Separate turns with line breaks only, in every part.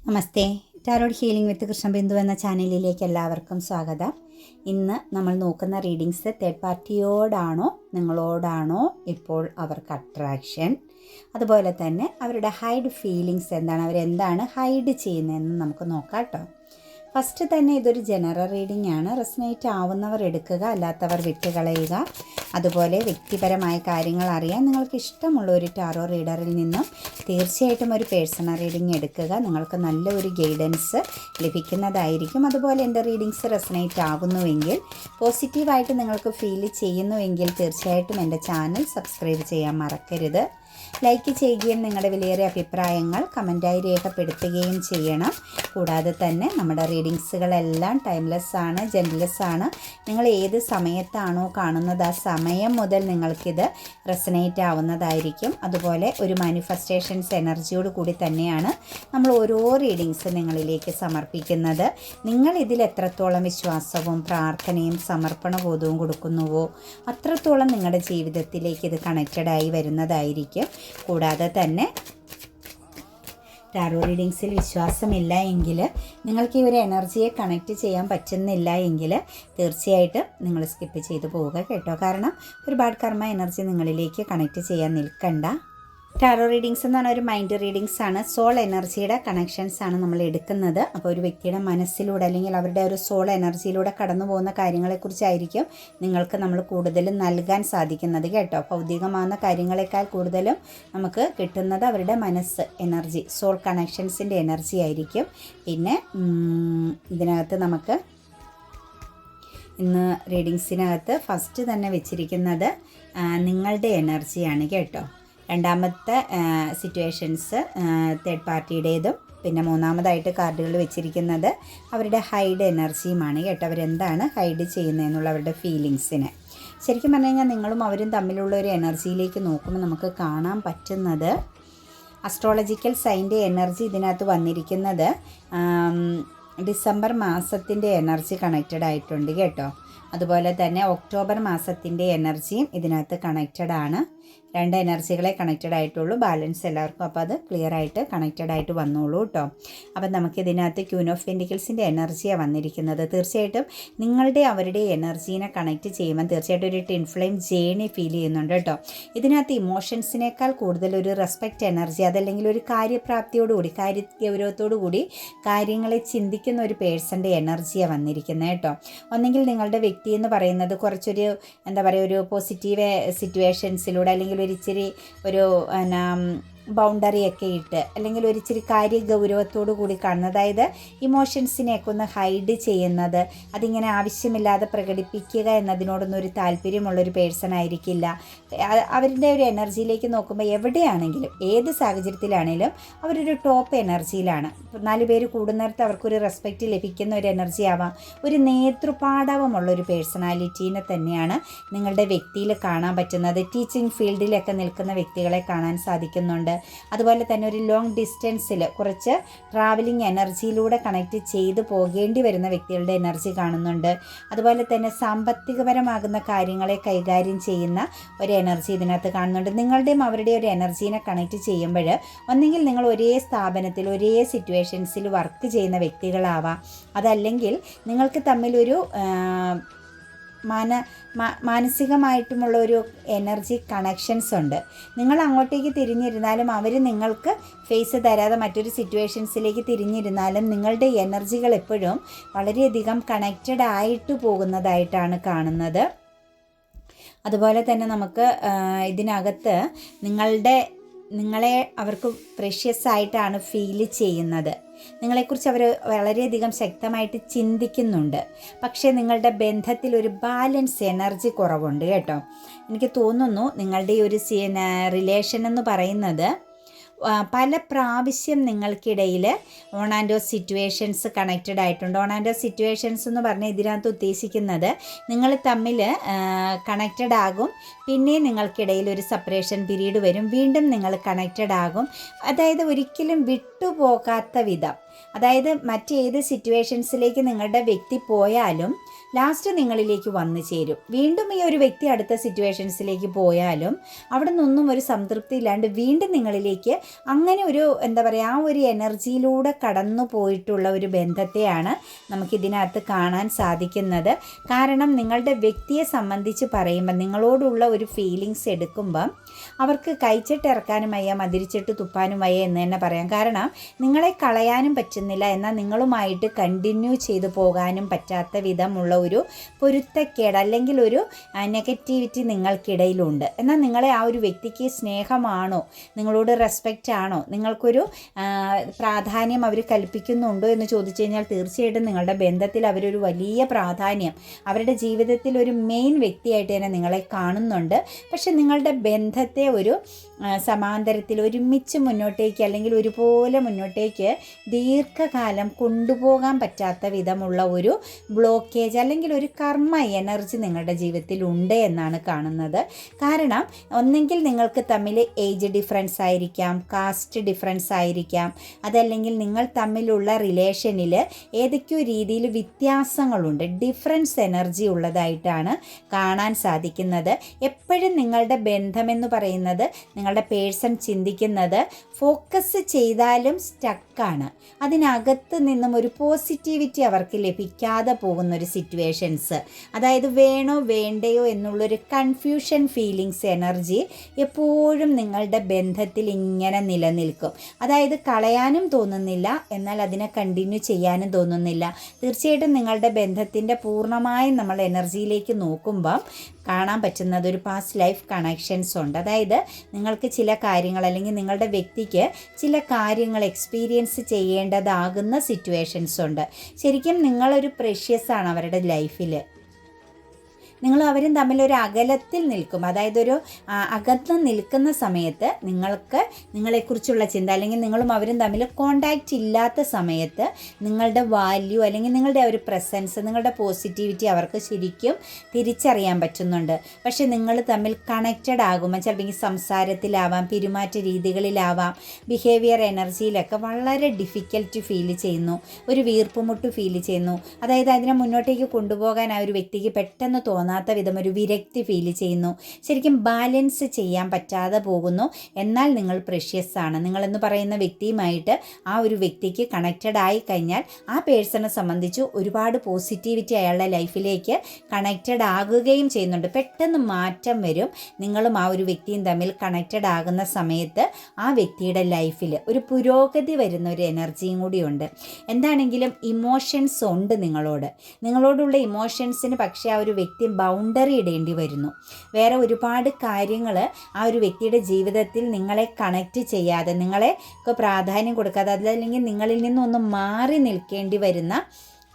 നമസ്തേ. Tarot healing വിത്ത് കൃഷ്ണബിന്ദു എന്ന ചാനലിലേക്ക് എല്ലാവർക്കും സ്വാഗതം. ഇന്ന് നമ്മൾ നോക്കുന്ന റീഡിങ്സ് തേർഡ് പാർട്ടിയോടാണോ നിങ്ങളോടാണോ ഇപ്പോൾ അവർക്ക് അട്രാക്ഷൻ, അതുപോലെ തന്നെ അവരുടെ ഹൈഡ് ഫീലിങ്സ് എന്താണ്, അവരെന്താണ് ഹൈഡ് ചെയ്യുന്നതെന്ന് നമുക്ക് നോക്കാം കേട്ടോ. ഫസ്റ്റ് തന്നെ ഇതൊരു ജനറൽ റീഡിംഗ് ആണ്. റെസനേറ്റ് ആവുന്നവർ എടുക്കുക, അല്ലാത്തവർ വിട്ടുകളയുക. അതുപോലെ വ്യക്തിപരമായ കാര്യങ്ങൾ അറിയാൻ നിങ്ങൾക്ക് ഇഷ്ടമുള്ള ഒരു ടാറോ റീഡറിൽ നിന്നും തീർച്ചയായിട്ടും ഒരു പേഴ്സണൽ റീഡിംഗ് എടുക്കുക. നിങ്ങൾക്ക് നല്ല ഒരു ഗൈഡൻസ് ലഭിക്കുന്നതായിരിക്കും. അതുപോലെ എൻ്റെ റീഡിങ്സ് റെസനേറ്റ് ആകുന്നുവെങ്കിൽ, പോസിറ്റീവായിട്ട് നിങ്ങൾക്ക് ഫീൽ ചെയ്യുന്നുവെങ്കിൽ തീർച്ചയായിട്ടും എൻ്റെ ചാനൽ സബ്സ്ക്രൈബ് ചെയ്യാൻ മറക്കരുത്. ലൈക്ക് ചെയ്യുകയും നിങ്ങളുടെ വിലയേറിയ അഭിപ്രായങ്ങൾ കമൻറ്റായി രേഖപ്പെടുത്തുകയും ചെയ്യണം. കൂടാതെ തന്നെ നമ്മുടെ റീഡിങ്സുകളെല്ലാം ടൈംലെസ് ആണ്, ജെൻറ്റ്ലെസ് ആണ്. നിങ്ങൾ ഏത് സമയത്താണോ കാണുന്നത് ആ സമയം മുതൽ നിങ്ങൾക്കിത് റെസനേറ്റ് ആവുന്നതായിരിക്കും. അതുപോലെ ഒരു മാനിഫെസ്റ്റേഷൻസ് എനർജിയോട് കൂടി തന്നെയാണ് നമ്മൾ ഓരോ റീഡിങ്സ് നിങ്ങളിലേക്ക് സമർപ്പിക്കുന്നത്. നിങ്ങൾ ഇതിൽ എത്രത്തോളം വിശ്വാസവും പ്രാർത്ഥനയും സമർപ്പണബോധവും കൊടുക്കുന്നുവോ അത്രത്തോളം നിങ്ങളുടെ ജീവിതത്തിലേക്ക് ഇത് കണക്റ്റഡായി വരുന്നതായിരിക്കും. കൂടാതെ തന്നെ ടാറോ റീഡിങ്സിൽ വിശ്വാസമില്ല എങ്കിൽ, നിങ്ങൾക്ക് ഈ ഒരു എനർജിയെ കണക്റ്റ് ചെയ്യാൻ പറ്റുന്നില്ല എങ്കിൽ തീർച്ചയായിട്ടും നിങ്ങൾ സ്കിപ്പ് ചെയ്ത് പോവുക കേട്ടോ. കാരണം ഒരു ബാഡ് കർമ്മ എനർജി നിങ്ങളിലേക്ക് കണക്റ്റ് ചെയ്യാൻ നിൽക്കണ്ട. ടാറോ റീഡിങ്സ് എന്ന് പറഞ്ഞാൽ ഒരു മൈൻഡ് റീഡിങ്സ് ആണ്. സോൾ എനർജിയുടെ കണക്ഷൻസ് ആണ് നമ്മൾ എടുക്കുന്നത്. അപ്പോൾ ഒരു വ്യക്തിയുടെ മനസ്സിലൂടെ അല്ലെങ്കിൽ അവരുടെ ഒരു സോൾ എനർജിയിലൂടെ കടന്നു പോകുന്ന കാര്യങ്ങളെക്കുറിച്ചായിരിക്കും നിങ്ങൾക്ക് നമ്മൾ കൂടുതലും നൽകാൻ സാധിക്കുന്നത് കേട്ടോ. ഭൗതികമാകുന്ന കാര്യങ്ങളെക്കാൾ കൂടുതലും നമുക്ക് കിട്ടുന്നത് അവരുടെ മനസ്സ് എനർജി, സോൾ കണക്ഷൻസിൻ്റെ എനർജി ആയിരിക്കും. പിന്നെ ഇതിനകത്ത് നമുക്ക് ഇന്ന് റീഡിങ്സിനകത്ത് ഫസ്റ്റ് തന്നെ വെച്ചിരിക്കുന്നത് നിങ്ങളുടെ എനർജിയാണ് കേട്ടോ. രണ്ടാമത്തെ സിറ്റുവേഷൻസ് തേർഡ് പാർട്ടിയുടേതും, പിന്നെ മൂന്നാമതായിട്ട് കാർഡുകൾ വെച്ചിരിക്കുന്നത് അവരുടെ ഹൈഡ് എനർജിയുമാണ് കേട്ടോ. അവരെന്താണ് ഹൈഡ് ചെയ്യുന്നതെന്നുള്ള അവരുടെ ഫീലിങ്സിനെ. ശരിക്കും പറഞ്ഞു കഴിഞ്ഞാൽ നിങ്ങളും അവരും തമ്മിലുള്ള ഒരു എനർജിയിലേക്ക് നോക്കുമ്പോൾ നമുക്ക് കാണാൻ പറ്റുന്നത് അസ്ട്രോളജിക്കൽ സൈൻ്റെ എനർജി ഇതിനകത്ത് വന്നിരിക്കുന്നത് ഡിസംബർ മാസത്തിൻ്റെ എനർജി കണക്റ്റഡ് ആയിട്ടുണ്ട് കേട്ടോ. അതുപോലെ തന്നെ ഒക്ടോബർ മാസത്തിൻ്റെ എനർജിയും ഇതിനകത്ത് കണക്റ്റഡ് ആണ്. രണ്ട് എനർജികളെ കണക്റ്റഡ് ആയിട്ടുള്ളൂ, ബാലൻസ് എല്ലാവർക്കും. അപ്പോൾ അത് ക്ലിയർ ആയിട്ട് കണക്റ്റഡ് ആയിട്ട് വന്നോളൂ കേട്ടോ. അപ്പം നമുക്കിതിനകത്ത് ക്യൂൻ ഓഫ് പെൻറ്റിക്കിൾസിൻ്റെ എനർജിയാണ് വന്നിരിക്കുന്നത്. തീർച്ചയായിട്ടും നിങ്ങളുടെ അവരുടെ എനർജീനെ കണക്റ്റ് ചെയ്യുമ്പോൾ തീർച്ചയായിട്ടും ഒരു ടിൻ ഫ്ലെയിം ജേണി ഫീൽ ചെയ്യുന്നുണ്ട് കേട്ടോ. ഇതിനകത്ത് ഇമോഷൻസിനേക്കാൾ കൂടുതൽ ഒരു റെസ്പെക്റ്റ് എനർജി, അതല്ലെങ്കിൽ ഒരു കാര്യപ്രാപ്തിയോടുകൂടി കാര്യഗൗരവത്തോടു കൂടി കാര്യങ്ങളെ ചിന്തിക്കുന്ന ഒരു പേഴ്സൻ്റെ എനർജിയാണ് വന്നിരിക്കുന്നത് കേട്ടോ. ഒന്നെങ്കിൽ നിങ്ങളുടെ വ്യക്തി എന്ന് പറയുന്നത് കുറച്ചൊരു എന്താ പറയുക, ഒരു പോസിറ്റീവ് സിറ്റുവേഷൻസിലൂടെ അല്ലെങ്കിൽ ഒരു ഇച്ചിരി ഒരു ബൗണ്ടറിയൊക്കെ ഇട്ട് അല്ലെങ്കിൽ ഒരു ഇച്ചിരി കാര്യഗൗരവത്തോടു കൂടി കാണുന്നത്, അതായത് ഇമോഷൻസിനെയൊക്കെ ഒന്ന് ഹൈഡ് ചെയ്യുന്നത്, അതിങ്ങനെ ആവശ്യമില്ലാതെ പ്രകടിപ്പിക്കുക എന്നതിനോടൊന്നും ഒരു താല്പര്യമുള്ളൊരു പേഴ്സൺ ആയിരിക്കില്ല. അവരുടെ ഒരു എനർജിയിലേക്ക് നോക്കുമ്പോൾ എവിടെയാണെങ്കിലും ഏത് സാഹചര്യത്തിലാണെങ്കിലും അവരൊരു ടോപ്പ് എനർജിയിലാണ്. 4 പേര് കൂടുന്നിടത്ത് അവർക്കൊരു റെസ്പെക്റ്റ് ലഭിക്കുന്ന ഒരു എനർജി ആവാം. ഒരു നേതൃപാടവമുള്ളൊരു പേഴ്സണാലിറ്റീനെ തന്നെയാണ് നിങ്ങളുടെ വ്യക്തിയിൽ കാണാൻ പറ്റുന്നത്. ടീച്ചിങ് ഫീൽഡിലൊക്കെ നിൽക്കുന്ന വ്യക്തികളെ കാണാൻ സാധിക്കുന്നുണ്ട്. അതുപോലെ തന്നെ ഒരു ലോങ് ഡിസ്റ്റൻസിൽ കുറച്ച് ട്രാവലിംഗ് എനർജിയിലൂടെ കണക്റ്റ് ചെയ്ത് പോകേണ്ടി വരുന്ന വ്യക്തികളുടെ എനർജി കാണുന്നുണ്ട്. അതുപോലെ തന്നെ സാമ്പത്തികപരമാകുന്ന കാര്യങ്ങളെ കൈകാര്യം ചെയ്യുന്ന ഒരു എനർജി ഇതിനകത്ത് കാണുന്നുണ്ട്. നിങ്ങളുടെയും അവരുടെയും ഒരു എനർജീനെ കണക്റ്റ് ചെയ്യുമ്പോൾ ഒന്നെങ്കിൽ നിങ്ങൾ ഒരേ സ്ഥാപനത്തിൽ ഒരേ സിറ്റുവേഷൻസിൽ വർക്ക് ചെയ്യുന്ന വ്യക്തികളാവാം, അതല്ലെങ്കിൽ നിങ്ങൾക്ക് തമ്മിലൊരു മാനസികമായിട്ടുമുള്ള ഒരു എനർജി കണക്ഷൻസ് ഉണ്ട്. നിങ്ങൾ അങ്ങോട്ടേക്ക് തിരിഞ്ഞിരുന്നാലും അവർ നിങ്ങൾക്ക് ഫേസ് തരാതെ മറ്റൊരു സിറ്റുവേഷൻസിലേക്ക് തിരിഞ്ഞിരുന്നാലും നിങ്ങളുടെ എനർജികൾ എപ്പോഴും വളരെയധികം കണക്റ്റഡ് ആയിട്ട് പോകുന്നതായിട്ടാണ് കാണുന്നത്. അതുപോലെ തന്നെ നമുക്ക് ഇതിനകത്ത് നിങ്ങളെ അവർക്ക് പ്രഷ്യസ് ആയിട്ടാണ് ഫീൽ ചെയ്യുന്നത്. നിങ്ങളെക്കുറിച്ച് അവർ വളരെയധികം ശക്തമായിട്ട് ചിന്തിക്കുന്നുണ്ട്. പക്ഷേ നിങ്ങളുടെ ബന്ധത്തിൽ ഒരു ബാലൻസ് എനർജി കുറവുണ്ട് കേട്ടോ. എനിക്ക് തോന്നുന്നു നിങ്ങളുടെ ഈ ഒരു റിലേഷൻ എന്ന് പറയുന്നത് പല പ്രാവശ്യം നിങ്ങൾക്കിടയിൽ on and of situations connected ആയിട്ടുണ്ട്. ഓൺ ആൻഡ് ഓഫ് സിറ്റുവേഷൻസ് എന്ന് പറഞ്ഞാൽ ഇതിനകത്ത് ഉദ്ദേശിക്കുന്നത് നിങ്ങൾ തമ്മിൽ കണക്റ്റഡ് ആകും, പിന്നെ നിങ്ങൾക്കിടയിൽ ഒരു സെപ്പറേഷൻ പീരീഡ് വരും, വീണ്ടും നിങ്ങൾ കണക്റ്റഡ് ആകും. അതായത് ഒരിക്കലും വിട്ടുപോകാത്ത വിധം അതായത് മറ്റേത് സിറ്റുവേഷൻസിലേക്ക് നിങ്ങളുടെ വ്യക്തി പോയാലും ലാസ്റ്റ് നിങ്ങളിലേക്ക് വന്നു ചേരും. വീണ്ടും ഈ ഒരു വ്യക്തി അടുത്ത സിറ്റുവേഷൻസിലേക്ക് പോയാലും അവിടെ നിന്നൊന്നും ഒരു സംതൃപ്തി ഇല്ലാണ്ട് വീണ്ടും നിങ്ങളിലേക്ക് അങ്ങനെ ഒരു എന്താ പറയുക, ആ ഒരു എനർജിയിലൂടെ കടന്നു പോയിട്ടുള്ള ഒരു ബന്ധത്തെയാണ് നമുക്കിതിനകത്ത് കാണാൻ സാധിക്കുന്നത്. കാരണം നിങ്ങളുടെ വ്യക്തിയെ സംബന്ധിച്ച് പറയുമ്പോൾ, നിങ്ങളോടുള്ള ഒരു ഫീലിങ്സ് എടുക്കുമ്പം അവർക്ക് കൈച്ചിട്ടിറക്കാനും വയ്യ, മതിരിച്ചിട്ട് തുപ്പാനും വയ്യ എന്ന് തന്നെ പറയാം. കാരണം നിങ്ങളെ കളയാനും പറ്റുന്നില്ല, എന്നാൽ നിങ്ങളുമായിട്ട് കണ്ടിന്യൂ ചെയ്തു പോകാനും പറ്റാത്ത വിധമുള്ള ഒരു പൊരുത്തക്കേട് അല്ലെങ്കിൽ ഒരു നെഗറ്റിവിറ്റി നിങ്ങൾക്കിടയിലുണ്ട്. എന്നാൽ നിങ്ങളെ ആ ഒരു വ്യക്തിക്ക് സ്നേഹമാണോ, നിങ്ങളോട് റെസ്പെക്റ്റ് ആണോ, നിങ്ങൾക്കൊരു പ്രാധാന്യം അവർ കൽപ്പിക്കുന്നുണ്ടോ എന്ന് ചോദിച്ചു കഴിഞ്ഞാൽ തീർച്ചയായിട്ടും നിങ്ങളുടെ ബന്ധത്തിൽ അവരൊരു വലിയ പ്രാധാന്യം, അവരുടെ ജീവിതത്തിൽ ഒരു മെയിൻ വ്യക്തിയായിട്ട് തന്നെ നിങ്ങളെ കാണുന്നുണ്ട്. പക്ഷെ നിങ്ങളുടെ ബന്ധത്തെ ഒരു സമാന്തരത്തിൽ ഒരുമിച്ച് മുന്നോട്ടേക്ക് അല്ലെങ്കിൽ ഒരുപോലെ മുന്നോട്ടേക്ക് ദീർഘകാലം കൊണ്ടുപോകാൻ പറ്റാത്ത വിധമുള്ള ഒരു ബ്ലോക്കേജ് അല്ലെങ്കിൽ ഒരു കർമ്മ എനർജി നിങ്ങളുടെ ജീവിതത്തിൽ ഉണ്ട് എന്നാണ് കാണുന്നത്. കാരണം ഒന്നെങ്കിൽ നിങ്ങൾക്ക് തമ്മിൽ ഏജ് ഡിഫറൻസ് ആയിരിക്കാം, കാസ്റ്റ് ഡിഫറൻസ് ആയിരിക്കാം, അതല്ലെങ്കിൽ നിങ്ങൾ തമ്മിലുള്ള റിലേഷനിൽ ഏതൊക്കെയോ രീതിയിൽ വ്യത്യാസങ്ങളുണ്ട്, ഡിഫറൻസ് എനർജി ഉള്ളതായിട്ടാണ് കാണാൻ സാധിക്കുന്നത്. എപ്പോഴും നിങ്ങളുടെ ബന്ധമെന്ന് പറയുന്നത്, നിങ്ങളുടെ പേഴ്സൺ ചിന്തിക്കുന്നത് ഫോക്കസ് ചെയ്താലും സ്റ്റക്കാണ്, അതിനകത്ത് നിന്നും ഒരു പോസിറ്റിവിറ്റി അവർക്ക് ലഭിക്കാതെ പോകുന്നൊരു സിറ്റുവേഷൻസ്, അതായത് വേണോ വേണ്ടയോ എന്നുള്ളൊരു കൺഫ്യൂഷൻ ഫീലിങ്സ് എനർജി എപ്പോഴും നിങ്ങളുടെ ബന്ധത്തിൽ ഇങ്ങനെ നിലനിൽക്കും. അതായത് കളയാനും തോന്നുന്നില്ല, എന്നാൽ അതിനെ കണ്ടിന്യൂ ചെയ്യാനും തോന്നുന്നില്ല. തീർച്ചയായിട്ടും നിങ്ങളുടെ ബന്ധത്തിൻ്റെ പൂർണ്ണമായും നമ്മൾ എനർജിയിലേക്ക് നോക്കുമ്പം കാണാൻ പറ്റുന്നത് ഒരു പാസ്റ്റ് ലൈഫ് കണക്ഷൻസ് ഉണ്ട്. അതായത് നിങ്ങൾക്ക് ചില കാര്യങ്ങൾ അല്ലെങ്കിൽ നിങ്ങളുടെ വ്യക്തിക്ക് ചില കാര്യങ്ങൾ എക്സ്പീരിയൻസ് ചെയ്യേണ്ടതാകുന്ന സിറ്റുവേഷൻസ് ഉണ്ട്. ശരിക്കും നിങ്ങളൊരു പ്രഷ്യസ് ആണ് അവരുടെ ലൈഫിൽ. നിങ്ങൾ അവരും തമ്മിലൊരു അകലത്തിൽ നിൽക്കും, അതായത് ഒരു അകന്ന് നിൽക്കുന്ന സമയത്ത് നിങ്ങൾക്ക് നിങ്ങളെക്കുറിച്ചുള്ള ചിന്ത അല്ലെങ്കിൽ നിങ്ങളും അവരും തമ്മിൽ കോണ്ടാക്റ്റ് ഇല്ലാത്ത സമയത്ത് നിങ്ങളുടെ വാല്യൂ അല്ലെങ്കിൽ നിങ്ങളുടെ ഒരു പ്രസൻസ്, നിങ്ങളുടെ പോസിറ്റിവിറ്റി അവർക്ക് ശരിക്കും തിരിച്ചറിയാൻ പറ്റുന്നുണ്ട്. പക്ഷെ നിങ്ങൾ തമ്മിൽ കണക്റ്റഡ് ആകുമ്പോൾ ചിലപ്പോൾ സംസാരത്തിലാവാം, പെരുമാറ്റ രീതികളിലാവാം, ബിഹേവിയർ എനർജിയിലൊക്കെ വളരെ ഡിഫിക്കൽറ്റ് ഫീൽ ചെയ്യുന്നു, ഒരു വീർപ്പുമുട്ട് ഫീൽ ചെയ്യുന്നു. അതായത് അതിനെ മുന്നോട്ടേക്ക് കൊണ്ടുപോകാൻ ആ ഒരു വ്യക്തിക്ക് പെട്ടെന്ന് തോന്നാത്ത വിധം ഒരു വിരക്തി ഫീൽ ചെയ്യുന്നു, ശരിക്കും ബാലൻസ് ചെയ്യാൻ പറ്റാതെ പോകുന്നു. എന്നാൽ നിങ്ങൾ പ്രഷ്യസ് ആണ്. നിങ്ങളെന്ന് പറയുന്ന വ്യക്തിയുമായിട്ട് ആ ഒരു വ്യക്തിക്ക് കണക്റ്റഡ് ആയി കഴിഞ്ഞാൽ ആ പേഴ്സണെ സംബന്ധിച്ച് ഒരുപാട് പോസിറ്റിവിറ്റി അയാളുടെ ലൈഫിലേക്ക് കണക്റ്റഡ് ആകുകയും ചെയ്യുന്നുണ്ട്. പെട്ടെന്ന് മാറ്റം വരും. നിങ്ങളും ആ ഒരു വ്യക്തിയും തമ്മിൽ കണക്റ്റഡ് ആകുന്ന സമയത്ത് ആ വ്യക്തിയുടെ ലൈഫിൽ ഒരു പുരോഗതി വരുന്ന ഒരു എനർജിയും കൂടിയുണ്ട്. എന്താണെങ്കിലും ഇമോഷൻസ് ഉണ്ട് നിങ്ങളോടുള്ള ഇമോഷൻസിന് പക്ഷേ ആ ഒരു വ്യക്തി ബൗണ്ടറി ഇടേണ്ടി വരുന്നു. വേറെ ഒരുപാട് കാര്യങ്ങൾ ആ ഒരു വ്യക്തിയുടെ ജീവിതത്തിൽ നിങ്ങളെ കണക്റ്റ് ചെയ്യാതെ, നിങ്ങളെ പ്രാധാന്യം കൊടുക്കാതെ, അതല്ലെങ്കിൽ നിങ്ങളിൽ നിന്നൊന്ന് മാറി നിൽക്കേണ്ടി വരുന്ന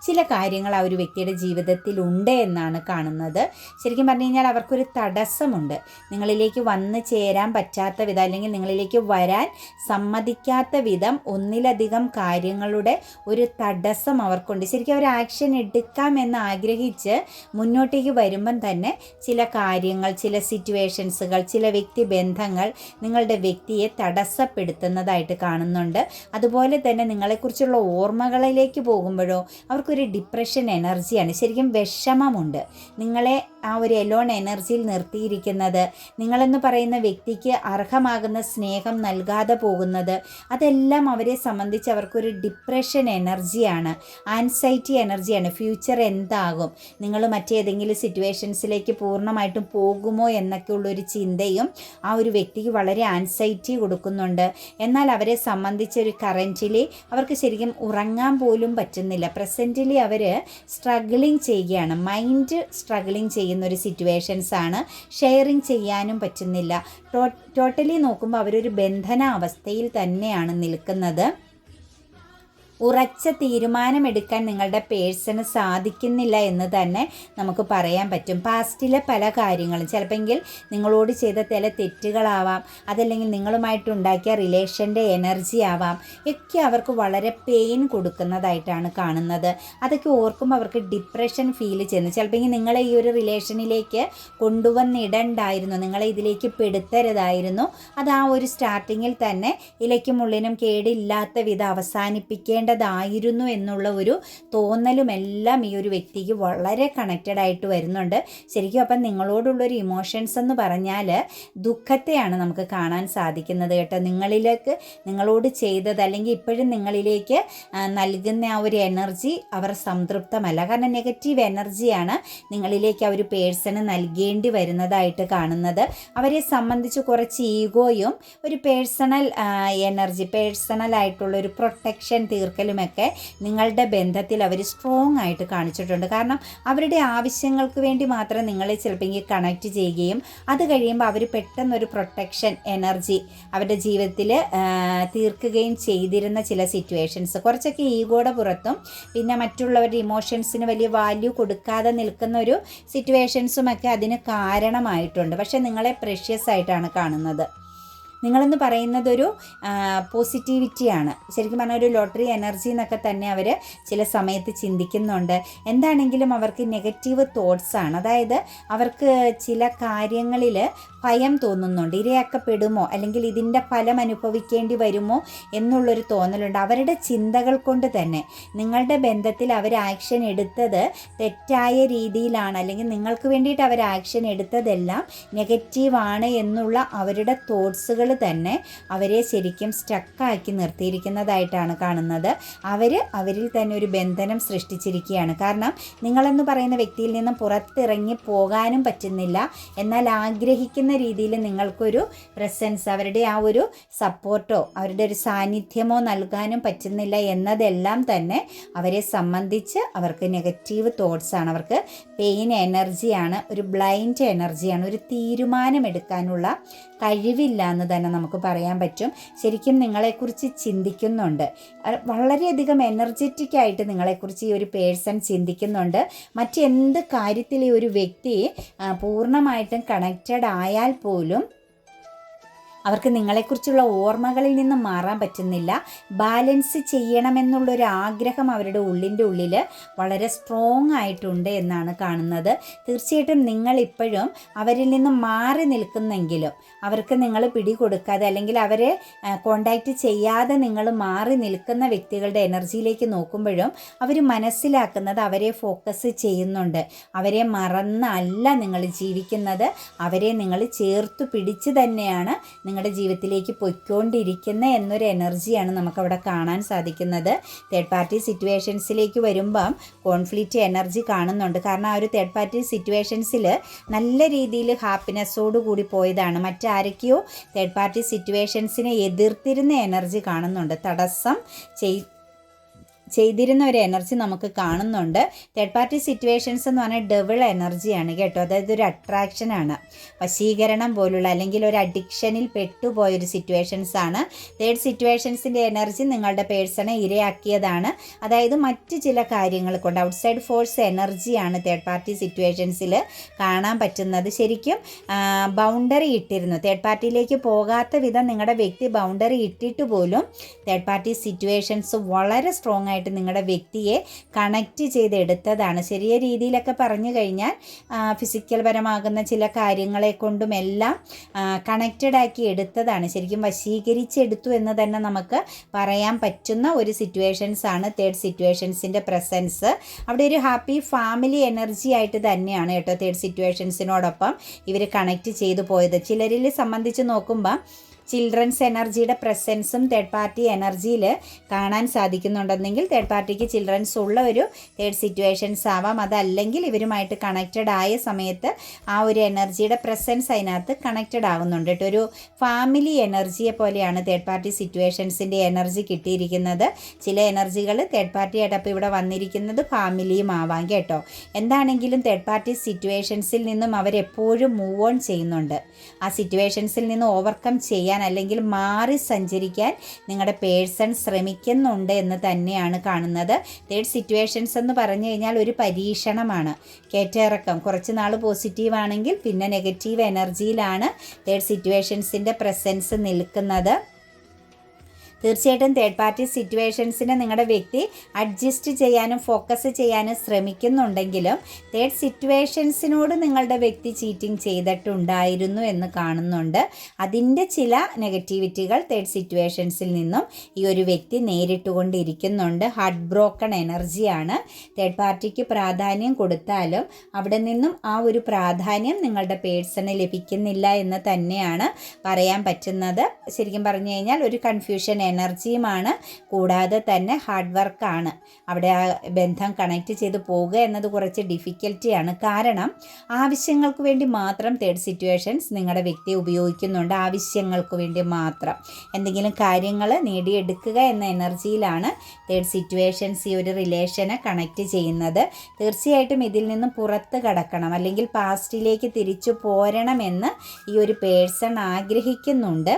ചില കാര്യങ്ങൾ ആ ഒരു വ്യക്തിയുടെ ജീവിതത്തിൽ ഉണ്ട് എന്നാണ് കാണുന്നത്. ശരിക്കും പറഞ്ഞു കഴിഞ്ഞാൽ അവർക്കൊരു തടസ്സമുണ്ട്, നിങ്ങളിലേക്ക് വന്നു ചേരാൻ പറ്റാത്ത വിധം അല്ലെങ്കിൽ നിങ്ങളിലേക്ക് വരാൻ സമ്മതിക്കാത്ത വിധം ഒന്നിലധികം കാര്യങ്ങളുടെ ഒരു തടസ്സം അവർക്കുണ്ട്. ശരിക്കും അവർ ആക്ഷൻ എടുക്കാമെന്ന് ആഗ്രഹിച്ച് മുന്നോട്ടേക്ക് വരുമ്പം തന്നെ ചില കാര്യങ്ങൾ, ചില സിറ്റുവേഷൻസുകൾ, ചില വ്യക്തിബന്ധങ്ങൾ നിങ്ങളുടെ വ്യക്തിയെ തടസ്സപ്പെടുത്തുന്നതായിട്ട് കാണുന്നുണ്ട്. അതുപോലെ തന്നെ നിങ്ങളെക്കുറിച്ചുള്ള ഓർമ്മകളിലേക്ക് പോകുമ്പോഴോ അവർക്ക് ഒരു ഡിപ്രഷൻ എനർജിയാണ്, ശരിക്കും വിഷമമുണ്ട്. നിങ്ങളെ ആ ഒരു എലോൺ എനർജിയിൽ നിർത്തിയിരിക്കുന്നത്, നിങ്ങളെന്ന് പറയുന്ന വ്യക്തിക്ക് അർഹമാകുന്ന സ്നേഹം നൽകാതെ പോകുന്നത്, അതെല്ലാം അവരെ സംബന്ധിച്ച് അവർക്കൊരു ഡിപ്രഷൻ എനർജിയാണ്, ആൻസൈറ്റി എനർജിയാണ്. ഫ്യൂച്ചർ എന്താകും, നിങ്ങൾ മറ്റേതെങ്കിലും സിറ്റുവേഷൻസിലേക്ക് പൂർണ്ണമായിട്ടും പോകുമോ എന്നൊക്കെ ഉള്ളൊരു ചിന്തയും ആ ഒരു വ്യക്തിക്ക് വളരെ ആൻസൈറ്റി കൊടുക്കുന്നുണ്ട്. എന്നാൽ അവരെ സംബന്ധിച്ചൊരു കറൻറ്റിലി അവർക്ക് ശരിക്കും ഉറങ്ങാൻ പോലും പറ്റുന്നില്ല. പ്രസൻറ്റിലി അവർ സ്ട്രഗിളിങ് ചെയ്യുകയാണ്, മൈൻഡ് സ്ട്രഗിളിങ് ചെയ്യുന്നൊരു സിറ്റുവേഷൻസാണ്. ഷെയറിങ് ചെയ്യാനും പറ്റുന്നില്ല. ടോട്ടലി നോക്കുമ്പോൾ അവരൊരു ബന്ധനാവസ്ഥയിൽ തന്നെയാണ് നിൽക്കുന്നത്. ഉറച്ച തീരുമാനമെടുക്കാൻ നിങ്ങളുടെ പേഴ്സണ് സാധിക്കുന്നില്ല എന്ന് തന്നെ നമുക്ക് പറയാൻ പറ്റും. പാസ്റ്റിലെ പല കാര്യങ്ങളും ചിലപ്പോൾ നിങ്ങളോട് ചെയ്ത ചില തെറ്റുകളാവാം, അതല്ലെങ്കിൽ നിങ്ങളുമായിട്ടുണ്ടാക്കിയ റിലേഷൻ്റെ എനർജി ആവാം, ഒക്കെ അവർക്ക് വളരെ പെയിൻ കൊടുക്കുന്നതായിട്ടാണ് കാണുന്നത്. അതൊക്കെ ഓർക്കുമ്പോൾ അവർക്ക് ഡിപ്രഷൻ ഫീൽ ചെയ്യുന്നു. ചിലപ്പോൾ നിങ്ങളെ ഈ ഒരു റിലേഷനിലേക്ക് കൊണ്ടുവന്നിടണ്ടായിരുന്നു, നിങ്ങളെ ഇതിലേക്ക് പെടുത്തരുതായിരുന്നു, അത് ആ ഒരു സ്റ്റാർട്ടിങ്ങിൽ തന്നെ ഇലയ്ക്കും ഉള്ളിനും കേടില്ലാത്ത വിധം അവസാനിപ്പിക്കേണ്ട ചെയ്യേണ്ടതായിരുന്നു എന്നുള്ള ഒരു തോന്നലുമെല്ലാം ഈ ഒരു വ്യക്തിക്ക് വളരെ കണക്റ്റഡ് ആയിട്ട് വരുന്നുണ്ട് ശരിക്കും. അപ്പം നിങ്ങളോടുള്ളൊരു ഇമോഷൻസ് എന്ന് പറഞ്ഞാൽ ദുഃഖത്തെയാണ് നമുക്ക് കാണാൻ സാധിക്കുന്നത് കേട്ടോ. നിങ്ങളോട് ചെയ്തത് അല്ലെങ്കിൽ ഇപ്പോഴും നിങ്ങളിലേക്ക് നൽകുന്ന ആ ഒരു എനർജി അവർ സംതൃപ്തമല്ല. കാരണം നെഗറ്റീവ് എനർജിയാണ് നിങ്ങളിലേക്ക് ആ ഒരു പേഴ്സണ് നൽകേണ്ടി വരുന്നതായിട്ട് കാണുന്നത്. അവരെ സംബന്ധിച്ച് കുറച്ച് ഈഗോയും ഒരു പേഴ്സണൽ എനർജി, പേഴ്സണലായിട്ടുള്ളൊരു പ്രൊട്ടക്ഷൻ തീർക്കലുമൊക്കെ നിങ്ങളുടെ ബന്ധത്തിൽ അവർ സ്ട്രോങ് ആയിട്ട് കാണിച്ചിട്ടുണ്ട്. കാരണം അവരുടെ ആവശ്യങ്ങൾക്ക് വേണ്ടി മാത്രം നിങ്ങളെ ചിലപ്പോൾ കണക്റ്റ് ചെയ്യുകയും അത് കഴിയുമ്പോൾ അവർ പെട്ടെന്നൊരു പ്രൊട്ടക്ഷൻ എനർജി അവരുടെ ജീവിതത്തിൽ തീർക്കുകയും ചെയ്തിരുന്ന ചില സിറ്റുവേഷൻസ്, കുറച്ചൊക്കെ ഈഗോയുടെ പുറത്തും പിന്നെ മറ്റുള്ളവരുടെ ഇമോഷൻസിന് വലിയ വാല്യൂ കൊടുക്കാതെ നിൽക്കുന്ന ഒരു സിറ്റുവേഷൻസുമൊക്കെ അതിന് കാരണമായിട്ടുണ്ട്. പക്ഷേ നിങ്ങളെ പ്രഷ്യസ് ആയിട്ടാണ് കാണുന്നത്. നിങ്ങളെന്ന് പറയുന്നത് ഒരു പോസിറ്റിവിറ്റിയാണ്. ശരിക്കും പറഞ്ഞാൽ ഒരു ലോട്ടറി എനർജി എന്നൊക്കെ തന്നെ അവർ ചില സമയത്ത് ചിന്തിക്കുന്നുണ്ട്. എന്താണെങ്കിലും അവർക്ക് നെഗറ്റീവ് തോട്ട്സാണ്. അതായത് അവർക്ക് ചില കാര്യങ്ങളിൽ ഭയം തോന്നുന്നുണ്ട്. ഇരയാക്കപ്പെടുമോ അല്ലെങ്കിൽ ഇതിൻ്റെ ഫലം അനുഭവിക്കേണ്ടി വരുമോ എന്നുള്ളൊരു തോന്നലുണ്ട്. അവരുടെ ചിന്തകൾ കൊണ്ട് തന്നെ നിങ്ങളുടെ ബന്ധത്തിൽ അവർ ആക്ഷൻ എടുത്തത് തെറ്റായ രീതിയിലാണ്, അല്ലെങ്കിൽ നിങ്ങൾക്ക് വേണ്ടിയിട്ട് അവർ ആക്ഷൻ എടുത്തതെല്ലാം നെഗറ്റീവാണ് എന്നുള്ള അവരുടെ തോട്ട്സുകൾ തന്നെ അവരെ ശരിക്കും സ്റ്റക്കാക്കി നിർത്തിയിരിക്കുന്നതായിട്ടാണ് കാണുന്നത്. അവരിൽ തന്നെ ഒരു ബന്ധനം സൃഷ്ടിച്ചിരിക്കുകയാണ്. കാരണം നിങ്ങളെന്ന് പറയുന്ന വ്യക്തിയിൽ നിന്നും പുറത്തിറങ്ങി പോകാനും പറ്റുന്നില്ല, എന്നാൽ ആഗ്രഹിക്കുന്ന രീതിയിൽ നിങ്ങൾക്കൊരു പ്രസൻസ്, അവരുടെ ആ ഒരു സപ്പോർട്ടോ അവരുടെ ഒരു സാന്നിധ്യമോ നൽകാനും പറ്റുന്നില്ല എന്നതെല്ലാം തന്നെ അവരെ സംബന്ധിച്ച് അവർക്ക് നെഗറ്റീവ് തോട്ട്സാണ്. അവർക്ക് പെയിൻ എനർജിയാണ്, ഒരു ബ്ലൈൻഡ് എനർജിയാണ്, ഒരു തീരുമാനമെടുക്കാനുള്ള കഴിവില്ല എന്ന് തന്നെ നമുക്ക് പറയാൻ പറ്റും. ശരിക്കും നിങ്ങളെക്കുറിച്ച് ചിന്തിക്കുന്നുണ്ട്, വളരെയധികം എനർജറ്റിക് ആയിട്ട് നിങ്ങളെക്കുറിച്ച് ഈ ഒരു പേഴ്സൺ ചിന്തിക്കുന്നുണ്ട്. മറ്റെന്ത് കാര്യത്തിൽ ഈ ഒരു വ്യക്തി പൂർണ്ണമായിട്ടും കണക്റ്റഡ് ആയാൽ പോലും അവർക്ക് നിങ്ങളെക്കുറിച്ചുള്ള ഓർമ്മകളിൽ നിന്ന് മാറാൻ പറ്റുന്നില്ല. ബാലൻസ് ചെയ്യണമെന്നുള്ളൊരു ആഗ്രഹം അവരുടെ ഉള്ളിൽ വളരെ സ്ട്രോങ് ആയിട്ടുണ്ട് എന്നാണ് കാണുന്നത്. തീർച്ചയായിട്ടും നിങ്ങളിപ്പോഴും അവരിൽ നിന്ന് മാറി നിൽക്കുന്നെങ്കിലും അവർക്ക് നിങ്ങൾ പിടികൊടുക്കാതെ അല്ലെങ്കിൽ അവരെ കോണ്ടാക്റ്റ് ചെയ്യാതെ നിങ്ങൾ മാറി നിൽക്കുന്ന വ്യക്തികളുടെ എനർജിയിലേക്ക് നോക്കുമ്പോഴും അവർ മനസ്സിലാക്കുന്നത് അവരെ ഫോക്കസ് ചെയ്യുന്നുണ്ട്. അവരെ മറന്നല്ല നിങ്ങൾ ജീവിക്കുന്നത്, അവരെ നിങ്ങൾ ചേർത്ത് പിടിച്ച് തന്നെയാണ് നിങ്ങളുടെ ജീവിതത്തിലേക്ക് പൊയ്ക്കൊണ്ടിരിക്കുന്ന എന്നൊരു എനർജിയാണ് നമുക്കവിടെ കാണാൻ സാധിക്കുന്നത്. തേർഡ് പാർട്ടി സിറ്റുവേഷൻസിലേക്ക് വരുമ്പം കോൺഫ്ലിക്റ്റ് എനർജി കാണുന്നുണ്ട്. കാരണം ആ ഒരു തേർഡ് പാർട്ടി സിറ്റുവേഷൻസിൽ നല്ല രീതിയിൽ ഹാപ്പിനെസ്സോട് കൂടി പോയതാണ്. മറ്റാരൊക്കെയോ തേർഡ് പാർട്ടി സിറ്റുവേഷൻസിനെ എതിർത്തിരുന്ന എനർജി കാണുന്നുണ്ട്, തടസ്സം ചെയ്തിരുന്ന ഒരു എനർജി നമുക്ക് കാണുന്നുണ്ട്. തേർഡ് പാർട്ടി സിറ്റുവേഷൻസ് എന്ന് പറഞ്ഞാൽ ഡബിൾ എനർജിയാണ് കേട്ടോ. അതായത് ഒരു അട്രാക്ഷനാണ്, വശീകരണം പോലുള്ള അല്ലെങ്കിൽ ഒരു അഡിക്ഷനിൽ പെട്ടുപോയൊരു സിറ്റുവേഷൻസാണ്. തേർഡ് സിറ്റുവേഷൻസിൻ്റെ എനർജി നിങ്ങളുടെ പേഴ്സണെ ഇരയാക്കിയതാണ്. അതായത് മറ്റ് ചില കാര്യങ്ങൾ കൊണ്ട് ഔട്ട്സൈഡ് ഫോഴ്സ് എനർജിയാണ് തേർഡ് പാർട്ടി സിറ്റുവേഷൻസിൽ കാണാൻ പറ്റുന്നത്. ശരിക്കും ബൗണ്ടറി ഇട്ടിരുന്നു, തേർഡ് പാർട്ടിയിലേക്ക് പോകാത്ത വിധം നിങ്ങളുടെ വ്യക്തി ബൗണ്ടറി ഇട്ടിട്ട് പോലും തേർഡ് പാർട്ടി സിറ്റുവേഷൻസ് വളരെ സ്ട്രോങ് ആയിട്ട് നിങ്ങളുടെ വ്യക്തിയെ കണക്റ്റ് ചെയ്തെടുത്തതാണ്. ശരിയ രീതിയിലൊക്കെ പറഞ്ഞു കഴിഞ്ഞാൽ ഫിസിക്കൽ പരമാകുന്ന ചില കാര്യങ്ങളെ കൊണ്ടുമെല്ലാം കണക്റ്റഡ് ആക്കി എടുത്തതാണ്. ശരിക്കും വശീകരിച്ചെടുത്തു എന്ന് തന്നെ നമുക്ക് പറയാൻ പറ്റുന്ന ഒരു സിറ്റുവേഷൻസാണ് തേർഡ് സിറ്റുവേഷൻസിൻ്റെ പ്രസൻസ്. അവിടെ ഒരു ഹാപ്പി ഫാമിലി എനർജി ആയിട്ട് തന്നെയാണ് കേട്ടോ തേർഡ് സിറ്റുവേഷൻസിനോടൊപ്പം ഇവർ കണക്റ്റ് ചെയ്തു പോയത്. ചിലരിൽ സംബന്ധിച്ച് നോക്കുമ്പോൾ ചിൽഡ്രൻസ് എനർജിയുടെ പ്രസൻസും തേർഡ് പാർട്ടി എനർജിയിൽ കാണാൻ സാധിക്കുന്നുണ്ടെന്നെങ്കിൽ തേർഡ് പാർട്ടിക്ക് ചിൽഡ്രൻസ് ഉള്ള ഒരു തേർഡ് സിറ്റുവേഷൻസ് ആവാം. അതല്ലെങ്കിൽ ഇവരുമായിട്ട് കണക്റ്റഡ് ആയ സമയത്ത് ആ ഒരു എനർജിയുടെ പ്രസൻസ് അതിനകത്ത് കണക്റ്റഡ് ആകുന്നുണ്ട് കേട്ടോ. ഒരു ഫാമിലി എനർജിയെ പോലെയാണ് തേർഡ് പാർട്ടി സിറ്റുവേഷൻസിൻ്റെ എനർജി കിട്ടിയിരിക്കുന്നത്. ചില എനർജികൾ തേർഡ് പാർട്ടി ആയിട്ടപ്പോൾ ഇവിടെ വന്നിരിക്കുന്നത് ഫാമിലിയും ആവാം കേട്ടോ. എന്താണെങ്കിലും തേർഡ് പാർട്ടി സിറ്റുവേഷൻസിൽ നിന്നും അവരെപ്പോഴും മൂവ് ഓൺ ചെയ്യുന്നുണ്ട്. ആ സിറ്റുവേഷൻസിൽ നിന്ന് ഓവർകം ചെയ്യാൻ അല്ലെങ്കിൽ മാറി സഞ്ചരിക്കാൻ നിങ്ങളുടെ പേഴ്സൺ ശ്രമിക്കുന്നുണ്ട് എന്ന് തന്നെയാണ് കാണുന്നത്. തേർഡ് സിറ്റുവേഷൻസ് എന്ന് പറഞ്ഞു കഴിഞ്ഞാൽ ഒരു പരീക്ഷണമാണ്, കയറ്റിറക്കം. കുറച്ച് നാൾ പോസിറ്റീവ് ആണെങ്കിൽ പിന്നെ നെഗറ്റീവ് എനർജിയിലാണ് തേർഡ് സിറ്റുവേഷൻസിൻ്റെ പ്രസൻസ് നിൽക്കുന്നത്. തീർച്ചയായിട്ടും തേർഡ് പാർട്ടി സിറ്റുവേഷൻസിനെ നിങ്ങളുടെ വ്യക്തി അഡ്ജസ്റ്റ് ചെയ്യാനും ഫോക്കസ് ചെയ്യാനും ശ്രമിക്കുന്നുണ്ടെങ്കിലും തേർഡ് സിറ്റുവേഷൻസിനോട് നിങ്ങളുടെ വ്യക്തി ചീറ്റിംഗ് ചെയ്തിട്ടുണ്ടായിരുന്നു എന്ന് കാണുന്നുണ്ട്. അതിൻ്റെ ചില നെഗറ്റിവിറ്റികൾ തേർഡ് സിറ്റുവേഷൻസിൽ നിന്നും ഈ ഒരു വ്യക്തി നേരിട്ടുകൊണ്ടിരിക്കുന്നുണ്ട്. ഹാർട്ട് ബ്രോക്കൺ എനർജിയാണ്. തേർഡ് പാർട്ടിക്ക് പ്രാധാന്യം കൊടുത്താലും അവിടെ നിന്നും ആ ഒരു പ്രാധാന്യം നിങ്ങളുടെ പേഴ്സണ് ലഭിക്കുന്നില്ല എന്ന് തന്നെയാണ് പറയാൻ പറ്റുന്നത്. ശരിക്കും പറഞ്ഞു കഴിഞ്ഞാൽ ഒരു കൺഫ്യൂഷൻ എനർജിയുമാണ്. കൂടാതെ തന്നെ ഹാർഡ് വർക്കാണ്. അവിടെ ആ ബന്ധം കണക്ട് ചെയ്ത് പോവുക എന്നത് കുറച്ച് ഡിഫിക്കൽറ്റിയാണ്. കാരണം ആവശ്യങ്ങൾക്ക് വേണ്ടി മാത്രം തേർഡ് സിറ്റുവേഷൻസ് നിങ്ങളുടെ വ്യക്തി ഉപയോഗിക്കുന്നുണ്ട്. ആവശ്യങ്ങൾക്ക് വേണ്ടി മാത്രം എന്തെങ്കിലും കാര്യങ്ങൾ നേടിയെടുക്കുക എന്ന എനർജിയിലാണ് തേർഡ് സിറ്റുവേഷൻസ് ഈ ഒരു റിലേഷനെ കണക്ട് ചെയ്യുന്നത്. തീർച്ചയായിട്ടും ഇതിൽ നിന്നും പുറത്ത് കടക്കണം, അല്ലെങ്കിൽ പാസ്റ്റിലേക്ക് തിരിച്ചു പോരണമെന്ന് ഈ ഒരു പേഴ്സൺ ആഗ്രഹിക്കുന്നുണ്ട്.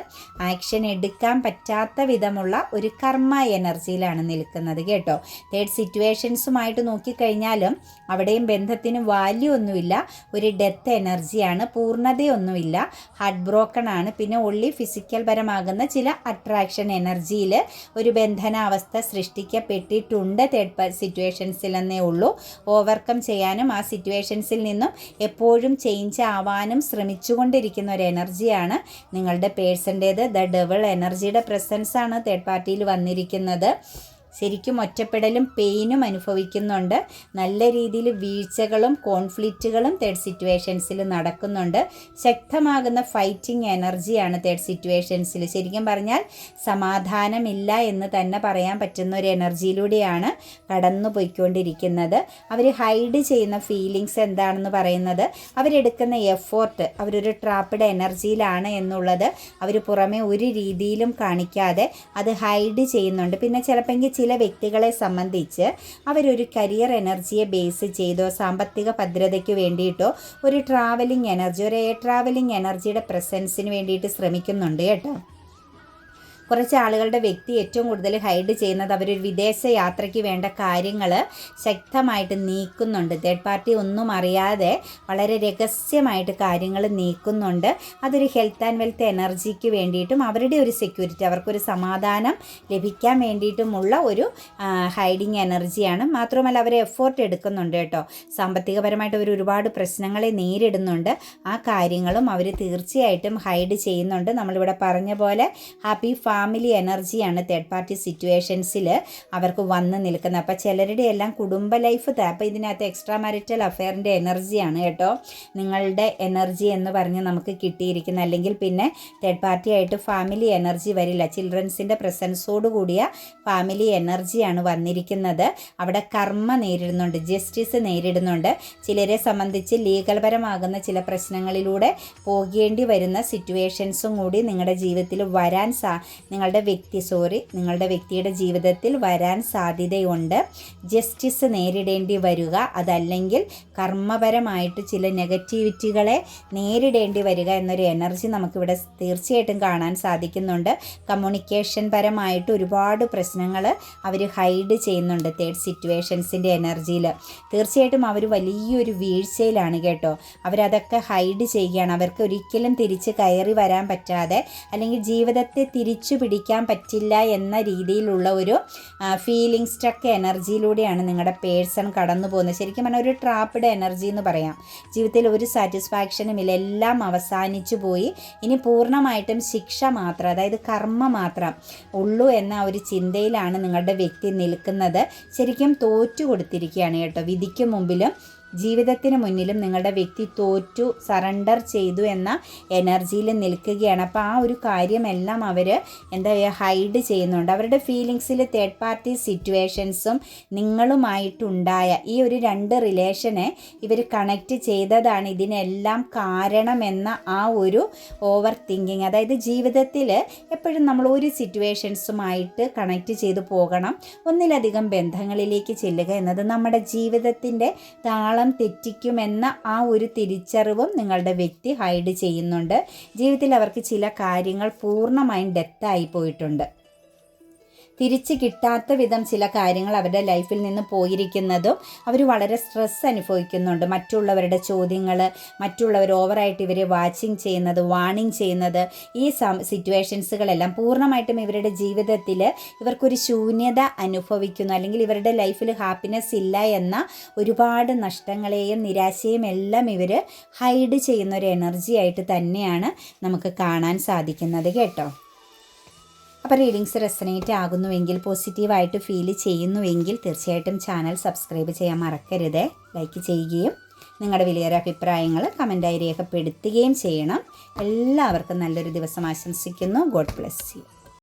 ആക്ഷൻ എടുക്കാൻ പറ്റാത്ത വിധമുള്ള ഒരു കർമ്മ എനർജിയിലാണ് നിൽക്കുന്നത് കേട്ടോ. തേർഡ് സിറ്റുവേഷൻസുമായിട്ട് നോക്കിക്കഴിഞ്ഞാലും അവിടെയും ബന്ധത്തിന് വാല്യൂ ഒന്നുമില്ല. ഒരു ഡെത്ത് എനർജിയാണ്, പൂർണ്ണതയൊന്നുമില്ല, ഹാർട്ട് ബ്രോക്കൺ ആണ്. പിന്നെ ഒള്ളി ഫിസിക്കൽ പരമാകുന്ന ചില അട്രാക്ഷൻ എനർജിയിൽ ഒരു ബന്ധനാവസ്ഥ സൃഷ്ടിക്കപ്പെട്ടിട്ടുണ്ട് തേർഡ് സിറ്റുവേഷൻസിലെന്നേ ഉള്ളൂ. ഓവർകം ചെയ്യാനും ആ സിറ്റുവേഷൻസിൽ നിന്നും എപ്പോഴും ചേഞ്ച് ആവാനും ശ്രമിച്ചുകൊണ്ടിരിക്കുന്ന ഒരു എനർജിയാണ് നിങ്ങളുടെ പേഴ്സൻ്റേത്. ദ ഡെവിൾ എനർജിയുടെ പ്രസൻസ് ആണ് തേർഡ് പാർട്ടിയിൽ വന്നിരിക്കുന്നത്. ശരിക്കും ഒറ്റപ്പെടലും പെയിനും അനുഭവിക്കുന്നുണ്ട്. നല്ല രീതിയിൽ വീഴ്ചകളും കോൺഫ്ലിക്റ്റുകളും തേർഡ് സിറ്റുവേഷൻസിൽ നടക്കുന്നുണ്ട്. ശക്തമാകുന്ന ഫൈറ്റിംഗ് എനർജിയാണ് തേർഡ് സിറ്റുവേഷൻസിൽ. ശരിക്കും പറഞ്ഞാൽ സമാധാനമില്ല എന്ന് തന്നെ പറയാൻ പറ്റുന്ന ഒരു എനർജിയിലൂടെയാണ് കടന്നു പോയിക്കൊണ്ടിരിക്കുന്നത്. അവർ ഹൈഡ് ചെയ്യുന്ന ഫീലിങ്സ് എന്താണെന്ന് പറയുന്നത് അവരെടുക്കുന്ന എഫോർട്ട്, അവരൊരു ട്രാപ്പിഡ് എനർജിയിലാണ് എന്നുള്ളത് അവർ പുറമെ ഒരു രീതിയിലും കാണിക്കാതെ അത് ഹൈഡ് ചെയ്യുന്നുണ്ട്. പിന്നെ ചിലപ്പോൾ ചില വ്യക്തികളെ സംബന്ധിച്ച് അവരൊരു കരിയർ എനർജിയെ ബേസ് ചെയ്തോ സാമ്പത്തിക ഭദ്രതയ്ക്ക് വേണ്ടിയിട്ടോ ഒരു ട്രാവലിംഗ് എനർജി, ഒരു എയർ ട്രാവലിംഗ് എനർജിയുടെ പ്രസൻസിന് വേണ്ടിയിട്ട് ശ്രമിക്കുന്നുണ്ട് കേട്ടോ. കുറച്ച് ആളുകളുടെ വ്യക്തി ഏറ്റവും കൂടുതൽ ഹൈഡ് ചെയ്യുന്നത് അവരൊരു വിദേശ യാത്രയ്ക്ക് വേണ്ട കാര്യങ്ങൾ ശക്തമായിട്ട് നീക്കുന്നുണ്ട്. തേർഡ് പാർട്ടി ഒന്നും അറിയാതെ വളരെ രഹസ്യമായിട്ട് കാര്യങ്ങൾ നീക്കുന്നുണ്ട്. അതൊരു ഹെൽത്ത് ആൻഡ് വെൽത്ത് എനർജിക്ക് വേണ്ടിയിട്ടും അവരുടെ ഒരു സെക്യൂരിറ്റി, അവർക്കൊരു സമാധാനം ലഭിക്കാൻ വേണ്ടിയിട്ടുമുള്ള ഒരു ഹൈഡിങ് എനർജിയാണ്. മാത്രമല്ല അവർ എഫോർട്ട് എടുക്കുന്നുണ്ട് കേട്ടോ. സാമ്പത്തികപരമായിട്ട് അവർ ഒരുപാട് പ്രശ്നങ്ങളെ നേരിടുന്നുണ്ട്. ആ കാര്യങ്ങളും അവർ തീർച്ചയായിട്ടും ഹൈഡ് ചെയ്യുന്നുണ്ട്. നമ്മളിവിടെ പറഞ്ഞ പോലെ ഹാപ്പി ഫാമിലി എനർജിയാണ് തേർഡ് പാർട്ടി സിറ്റുവേഷൻസിൽ അവർക്ക് വന്ന് നിൽക്കുന്നത്. അപ്പോൾ ചിലരുടെ എല്ലാം കുടുംബ ലൈഫ്, അപ്പോൾ ഇതിനകത്ത് എക്സ്ട്രാ മാരിറ്റൽ അഫെയറിൻ്റെ എനർജിയാണ് കേട്ടോ നിങ്ങളുടെ എനർജി എന്ന് പറഞ്ഞ് നമുക്ക് കിട്ടിയിരിക്കുന്നത്. അല്ലെങ്കിൽ പിന്നെ തേർഡ് പാർട്ടി ആയിട്ട് ഫാമിലി എനർജി വരില്ല. ചിൽഡ്രൻസിൻ്റെ പ്രസൻസോട് കൂടിയ ഫാമിലി എനർജിയാണ് വന്നിരിക്കുന്നത്. അവിടെ കർമ്മ നേരിടുന്നുണ്ട്, ജസ്റ്റിസ് നേരിടുന്നുണ്ട്. ചിലരെ സംബന്ധിച്ച് ലീഗൽപരമാകുന്ന ചില പ്രശ്നങ്ങളിലൂടെ പോകേണ്ടി വരുന്ന സിറ്റുവേഷൻസും കൂടി നിങ്ങളുടെ ജീവിതത്തിൽ വരാൻ നിങ്ങളുടെ വ്യക്തിയുടെ ജീവിതത്തിൽ വരാൻ സാധ്യതയുണ്ട്. ജസ്റ്റിസ് നേരിടേണ്ടി വരിക, അതല്ലെങ്കിൽ കർമ്മപരമായിട്ട് ചില നെഗറ്റിവിറ്റികളെ നേരിടേണ്ടി വരിക എന്നൊരു എനർജി നമുക്കിവിടെ തീർച്ചയായിട്ടും കാണാൻ സാധിക്കുന്നുണ്ട്. കമ്മ്യൂണിക്കേഷൻ പരമായിട്ട് ഒരുപാട് പ്രശ്നങ്ങൾ അവർ ഹൈഡ് ചെയ്യുന്നുണ്ട് തേർഡ് സിറ്റുവേഷൻസിൻ്റെ എനർജിയിൽ. തീർച്ചയായിട്ടും അവർ വലിയൊരു വീഴ്ചയിലാണ് കേട്ടോ. അവരതൊക്കെ ഹൈഡ് ചെയ്യുകയാണ്. അവർക്ക് ഒരിക്കലും തിരിച്ച് കയറി വരാൻ പറ്റാതെ, അല്ലെങ്കിൽ ജീവിതത്തെ തിരിച്ചു പിടിക്കാൻ പറ്റില്ല എന്ന രീതിയിലുള്ള ഒരു ഫീലിംഗ് സ്റ്റക്ക് എനർജിയിലൂടെയാണ് നിങ്ങളുടെ പേഴ്സൺ കടന്നു പോകുന്നത്. ശരിക്കും പറഞ്ഞാൽ ഒരു ട്രാപ്പിഡ് എനർജി എന്ന് പറയാം. ജീവിതത്തിൽ ഒരു സാറ്റിസ്ഫാക്ഷനും ഇല്ല, എല്ലാം അവസാനിച്ചു പോയി, ഇനി പൂർണ്ണമായിട്ടും ശിക്ഷ മാത്രം, അതായത് കർമ്മ മാത്രം ഉള്ളൂ എന്ന ഒരു ചിന്തയിലാണ് നിങ്ങളുടെ വ്യക്തി നിൽക്കുന്നത്. ശരിക്കും തോറ്റു കൊടുത്തിരിക്കുകയാണ് കേട്ടോ. വിധിക്ക് മുമ്പിലും ജീവിതത്തിന് മുന്നിലും നിങ്ങളുടെ വ്യക്തി തോറ്റു, സറണ്ടർ ചെയ്തു എന്ന എനർജിയിൽ നിൽക്കുകയാണ്. അപ്പോൾ ആ ഒരു കാര്യമെല്ലാം അവർ എന്താ പറയുക, ഹൈഡ് ചെയ്യുന്നുണ്ട്. അവരുടെ ഫീലിങ്സിൽ തേർഡ് പാർട്ടി സിറ്റുവേഷൻസും നിങ്ങളുമായിട്ടുണ്ടായ ഈ ഒരു രണ്ട് റിലേഷനെ ഇവർ കണക്റ്റ് ചെയ്തതാണ് ഇതിനെല്ലാം കാരണമെന്ന ആ ഒരു ഓവർ തിങ്കിങ്. അതായത് ജീവിതത്തിൽ എപ്പോഴും നമ്മൾ ഒരു സിറ്റുവേഷൻസുമായിട്ട് കണക്റ്റ് ചെയ്തു പോകണം, ഒന്നിലധികം ബന്ധങ്ങളിലേക്ക് ചെല്ലുക എന്നത് നമ്മുടെ ജീവിതത്തിൻ്റെ താളം തെറ്റിക്കുമെന്ന ആ ഒരു തിരിച്ചറിവും നിങ്ങളുടെ വ്യക്തി ഹൈഡ് ചെയ്യുന്നുണ്ട്. ജീവിതത്തിൽ അവർക്ക് ചില കാര്യങ്ങൾ പൂർണ്ണമായും ഡെത്തായി പോയിട്ടുണ്ട്. തിരിച്ച് കിട്ടാത്ത വിധം ചില കാര്യങ്ങൾ അവരുടെ ലൈഫിൽ നിന്ന് പോയിരിക്കുന്നതും അവർ വളരെ സ്ട്രെസ് അനുഭവിക്കുന്നുണ്ട്. മറ്റുള്ളവരുടെ ചോദ്യങ്ങൾ, മറ്റുള്ളവർ ഓവറായിട്ട് ഇവരെ വാച്ചിങ് ചെയ്യുന്നത്, വാണിംഗ് ചെയ്യുന്നത്, ഈ സിറ്റുവേഷൻസുകളെല്ലാം പൂർണ്ണമായിട്ടും ഇവരുടെ ജീവിതത്തിൽ ഇവർക്കൊരു ശൂന്യത അനുഭവിക്കുന്നു, അല്ലെങ്കിൽ ഇവരുടെ ലൈഫിൽ ഹാപ്പിനെസ് ഇല്ല എന്ന ഒരുപാട് നഷ്ടങ്ങളെയും നിരാശയും എല്ലാം ഇവർ ഹൈഡ് ചെയ്യുന്ന ഒരു എനർജി ആയിട്ട് തന്നെയാണ് നമുക്ക് കാണാൻ സാധിക്കുന്നത് കേട്ടോ. അപ്പോൾ റീഡിങ്സ് റെസനേറ്റ് ആകുന്നുവെങ്കിൽ, പോസിറ്റീവായിട്ട് ഫീൽ ചെയ്യുന്നുവെങ്കിൽ തീർച്ചയായിട്ടും ചാനൽ സബ്സ്ക്രൈബ് ചെയ്യാൻ മറക്കരുത്. ലൈക്ക് ചെയ്യുകയും നിങ്ങളുടെ വിലയേറിയ അഭിപ്രായങ്ങൾ കമൻറ്റായി രേഖപ്പെടുത്തുകയും ചെയ്യണം. എല്ലാവർക്കും നല്ലൊരു ദിവസം ആശംസിക്കുന്നു. God bless you.